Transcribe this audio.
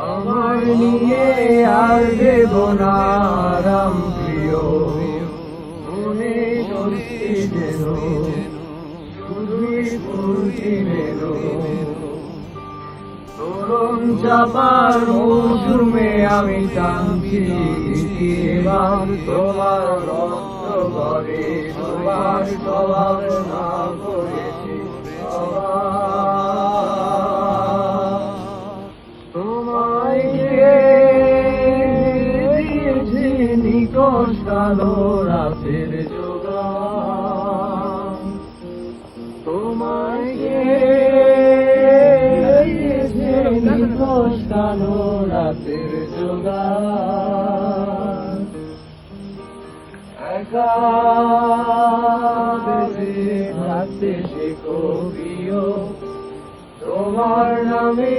আমার নিয়ে আর দেব না রাম প্রিয়, মনে করছি যেন শুধুই ফুলটি বেরো। তরুণ চাপার মৌসুমে আমি টানছি এবার তোমার রক্ত করে, তোমার স্বভাব না করেছি তোমায় দিয়েছি নিকষ কালো রাতের যোগান, তোমায় নিকষ কালো রাতের যোগান। একা বেঁচে থাকতে শেখো প্রিয়, তোমার নামে